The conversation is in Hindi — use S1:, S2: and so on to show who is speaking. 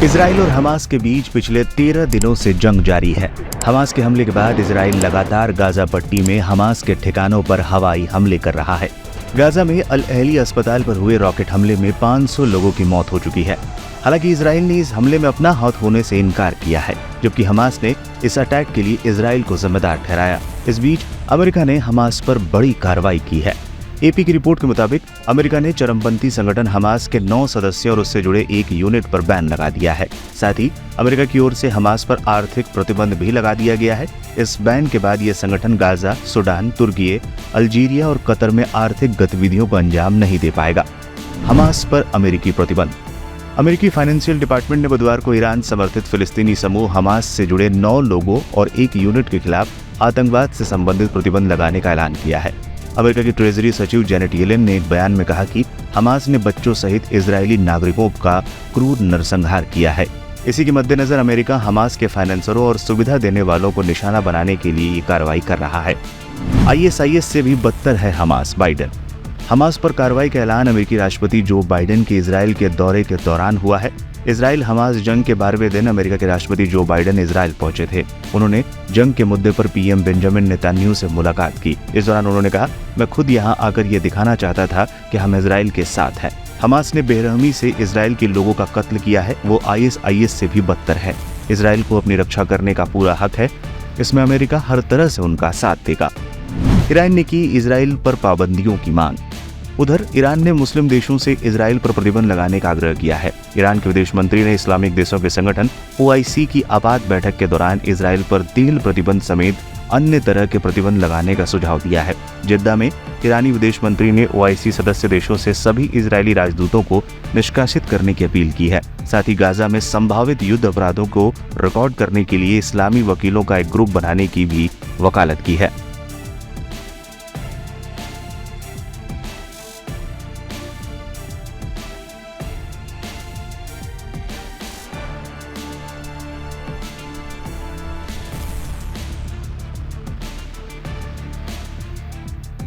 S1: इजराइल और हमास के बीच पिछले 13 दिनों से जंग जारी है। हमास के हमले के बाद इजराइल लगातार गाजा पट्टी में हमास के ठिकानों पर हवाई हमले कर रहा है। गाजा में अल अहली अस्पताल पर हुए रॉकेट हमले में 500 लोगों की मौत हो चुकी है। हालांकि इजराइल ने इस हमले में अपना हाथ होने से इनकार किया है, जबकि हमास ने इस अटैक के लिए इजराइल को जिम्मेदार ठहराया। इस बीच अमेरिका ने हमास पर बड़ी कार्रवाई की है। एपी की रिपोर्ट के मुताबिक अमेरिका ने चरमपंथी संगठन हमास के 9 सदस्यों और उससे जुड़े एक यूनिट पर बैन लगा दिया है। साथ ही अमेरिका की ओर से हमास पर आर्थिक प्रतिबंध भी लगा दिया गया है। इस बैन के बाद ये संगठन गाजा, सूडान, तुर्की, अल्जीरिया और कतर में आर्थिक गतिविधियों को अंजाम नहीं दे पाएगा। हमास पर अमेरिकी प्रतिबंध। अमेरिकी फाइनेंशियल डिपार्टमेंट ने बुधवार को ईरान समर्थित फिलिस्तीनी समूह हमास से जुड़े 9 लोगों और एक यूनिट के खिलाफ आतंकवाद से संबंधित प्रतिबंध लगाने का ऐलान किया है। अमेरिका की ट्रेजरी सचिव जेनेट येलेन ने एक बयान में कहा कि हमास ने बच्चों सहित इजरायली नागरिकों का क्रूर नरसंहार किया है। इसी के मद्देनजर अमेरिका हमास के फाइनेंसरों और सुविधा देने वालों को निशाना बनाने के लिए ये कार्रवाई कर रहा है। ISIS से भी बदतर है हमास, बाइडेन। हमास पर कार्रवाई का ऐलान अमेरिकी राष्ट्रपति जो बाइडेन के इजरायल के दौरे के दौरान हुआ है। इजराइल हमास जंग के 12वें दिन अमेरिका के राष्ट्रपति जो बाइडेन इजराइल पहुंचे थे। उन्होंने जंग के मुद्दे पर पीएम बेंजामिन नेतन्याहू से मुलाकात की। इस दौरान उन्होंने कहा, मैं खुद यहां आकर ये दिखाना चाहता था कि हम इजराइल के साथ हैं। हमास ने बेरहमी से इजराइल के लोगों का कत्ल किया है, वो ISIS से भी बदतर है। इजराइल को अपनी रक्षा करने का पूरा हक है, इसमें अमेरिका हर तरह से उनका साथ देगा। ईरान ने की इजराइल पर पाबंदियों की मांग। उधर ईरान ने मुस्लिम देशों से इजराइल पर प्रतिबंध लगाने का आग्रह किया है। ईरान के विदेश मंत्री ने इस्लामिक देशों के संगठन OIC की आपात बैठक के दौरान इजराइल पर तेल प्रतिबंध समेत अन्य तरह के प्रतिबंध लगाने का सुझाव दिया है। जिद्दा में ईरानी विदेश मंत्री ने OIC सदस्य देशों से सभी इजरायली राजदूतों को निष्कासित करने की अपील की है। साथ ही गाजा में संभावित युद्ध अपराधों को रिकॉर्ड करने के लिए इस्लामी वकीलों का एक ग्रुप बनाने की भी वकालत की है।